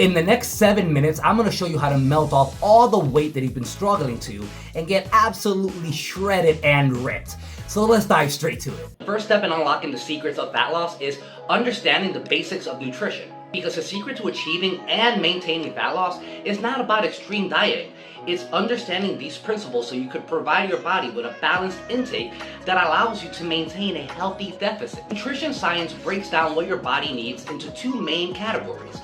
In the next 7 minutes, I'm gonna show you how to melt off all the weight that you've been struggling to and get absolutely shredded and ripped. So let's dive straight to it. The first step in unlocking the secrets of fat loss is understanding the basics of nutrition. Because the secret to achieving and maintaining fat loss is not about extreme dieting. It's understanding these principles so you could provide your body with a balanced intake that allows you to maintain a healthy deficit. Nutrition science breaks down what your body needs into two main categories: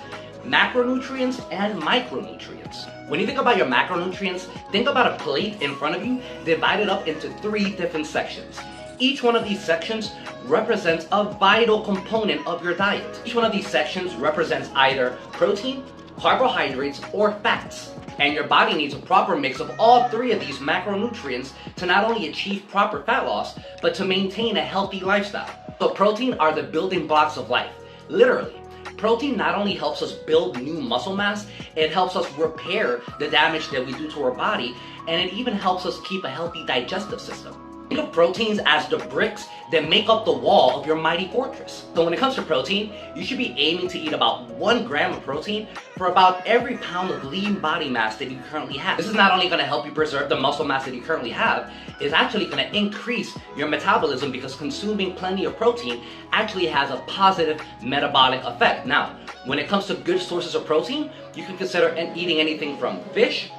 macronutrients and micronutrients. When you think about your macronutrients, think about a plate in front of you divided up into 3 different sections. Each one of these sections represents a vital component of your diet. Each one of these sections represents either protein, carbohydrates, or fats. And your body needs a proper mix of all 3 of these macronutrients to not only achieve proper fat loss, but to maintain a healthy lifestyle. So protein are the building blocks of life, literally. Protein not only helps us build new muscle mass, it helps us repair the damage that we do to our body, and it even helps us keep a healthy digestive system. Think of proteins as the bricks that make up the wall of your mighty fortress. So when it comes to protein, you should be aiming to eat about 1 gram of protein for about every pound of lean body mass that you currently have. This is not only going to help you preserve the muscle mass that you currently have, it's actually going to increase your metabolism because consuming plenty of protein actually has a positive metabolic effect. Now, when it comes to good sources of protein, you can consider eating anything from fish,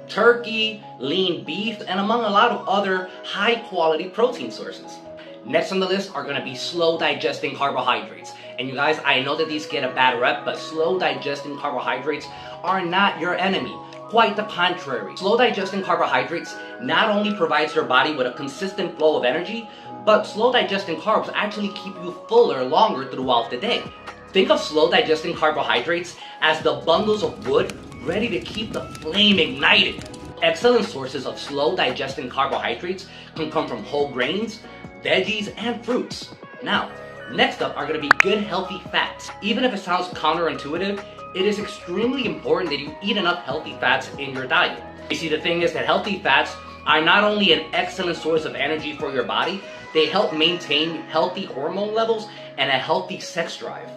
turkey, lean beef, and among a lot of other high quality protein sources. Next on the list are going to be slow digesting carbohydrates. And you guys, I know that these get a bad rep, but slow digesting carbohydrates are not your enemy. Quite the contrary. Slow digesting carbohydrates not only provides your body with a consistent flow of energy, but slow digesting carbs actually keep you fuller longer throughout the day. Think of slow digesting carbohydrates as the bundles of wood ready to keep the flame ignited. Excellent sources of slow digesting carbohydrates can come from whole grains, veggies, and fruits. Now, next up are going to be good healthy fats. Even if it sounds counterintuitive, it is extremely important that you eat enough healthy fats in your diet. You see, the thing is that healthy fats are not only an excellent source of energy for your body, they help maintain healthy hormone levels and a healthy sex drive.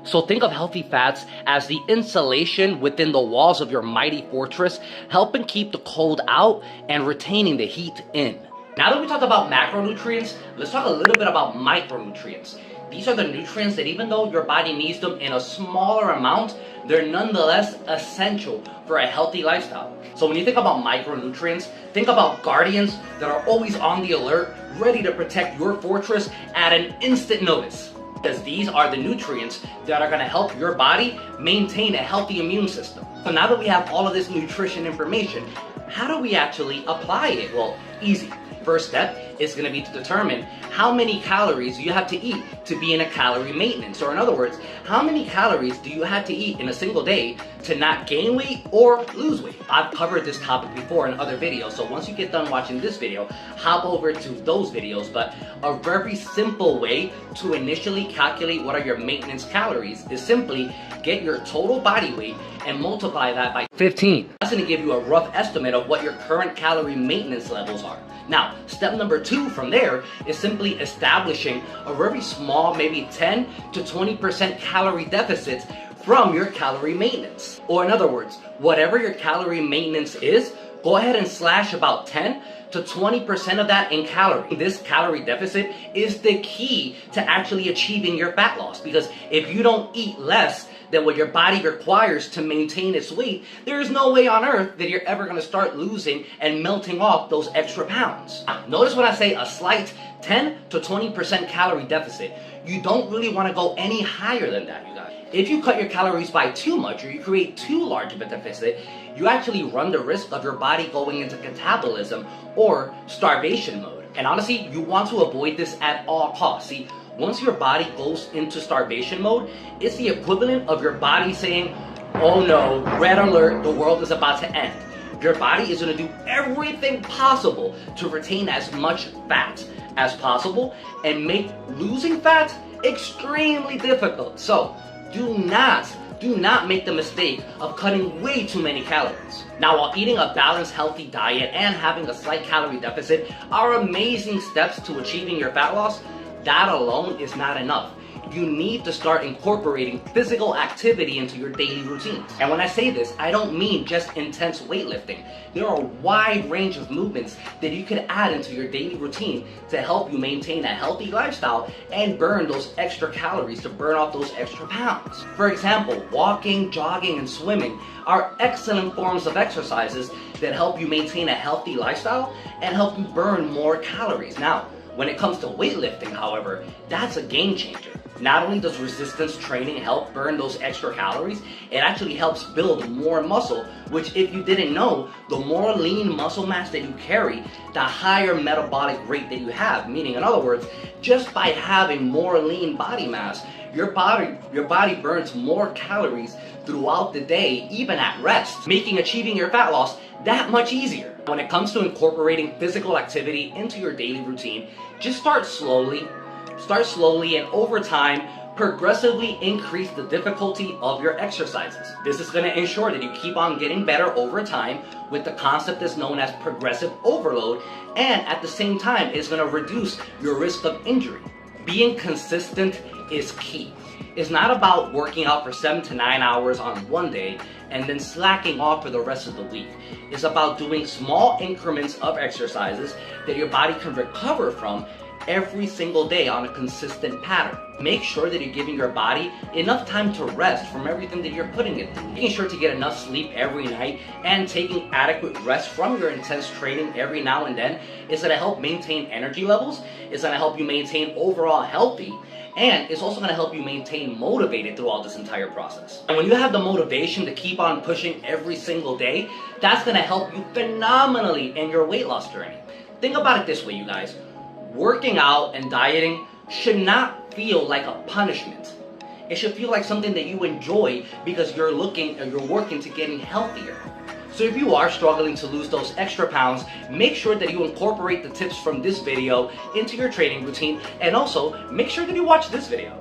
So think of healthy fats as the insulation within the walls of your mighty fortress, helping keep the cold out and retaining the heat in. Now that we talked about macronutrients, let's talk a little bit about micronutrients. These are the nutrients that even though your body needs them in a smaller amount, they're nonetheless essential for a healthy lifestyle. So when you think about micronutrients, think about guardians that are always on the alert, ready to protect your fortress at an instant notice. Because these are the nutrients that are going to help your body maintain a healthy immune system. So now that we have all of this nutrition information, how do we actually apply it? Well, easy. First step is going to be to determine how many calories you have to eat to be in a calorie maintenance. Or in other words, how many calories do you have to eat in a single day to not gain weight or lose weight? I've covered this topic before in other videos, so once you get done watching this video, hop over to those videos. But a very simple way to initially calculate what are your maintenance calories is simply get your total body weight and multiply that by 15. That's going to give you a rough estimate of what your current calorie maintenance levels are. Now, step number 2 from there is simply establishing a very small, maybe 10 to 20% calorie deficits from your calorie maintenance. Or in other words, whatever your calorie maintenance is, go ahead and slash about 10 to 20% of that in calorie. This calorie deficit is the key to actually achieving your fat loss, because if you don't eat less than what your body requires to maintain its weight, there is no way on earth that you're ever going to start losing and melting off those extra pounds. Now, notice when I say a slight 10 to 20% calorie deficit, you don't really want to go any higher than that, you guys. If you cut your calories by too much or you create too large of a deficit, you actually run the risk of your body going into catabolism or starvation mode. And honestly, you want to avoid this at all costs. See, once your body goes into starvation mode, it's the equivalent of your body saying, oh no, red alert, the world is about to end. Your body is going to do everything possible to retain as much fat as possible and make losing fat extremely difficult. So do not make the mistake of cutting way too many calories. Now, while eating a balanced, healthy diet and having a slight calorie deficit are amazing steps to achieving your fat loss, that alone is not enough. you need to start incorporating physical activity into your daily routines. And when I say this, I don't mean just intense weightlifting. There are a wide range of movements that you could add into your daily routine to help you maintain a healthy lifestyle and burn those extra calories, to burn off those extra pounds. For example, walking, jogging, and swimming are excellent forms of exercises that help you maintain a healthy lifestyle and help you burn more calories. Now, when it comes to weightlifting, however, that's a game changer. Not only does resistance training help burn those extra calories, it actually helps build more muscle, which, if you didn't know, the more lean muscle mass that you carry, the higher metabolic rate that you have. Meaning, in other words, just by having more lean body mass, your body burns more calories throughout the day, even at rest, making achieving your fat loss that much easier. When it comes to incorporating physical activity into your daily routine, just start slowly, and over time, progressively increase the difficulty of your exercises. This is going to ensure that you keep on getting better over time with the concept that's known as progressive overload, and at the same time, it's going to reduce your risk of injury. Being consistent is key. It's not about working out for 7 to 9 hours on one day and then slacking off for the rest of the week. It's about doing small increments of exercises that your body can recover from every single day on a consistent pattern. Make sure that you're giving your body enough time to rest from everything that you're putting it through. Making sure to get enough sleep every night and taking adequate rest from your intense training every now and then is going to help maintain energy levels, it's going to help you maintain overall healthy, and it's also going to help you maintain motivated throughout this entire process. And when you have the motivation to keep on pushing every single day, that's going to help you phenomenally in your weight loss journey. Think about it this way, you guys. Working out and dieting should not feel like a punishment. It should feel like something that you enjoy because you're working to getting healthier. So if you are struggling to lose those extra pounds, make sure that you incorporate the tips from this video into your training routine, and also make sure that you watch this video.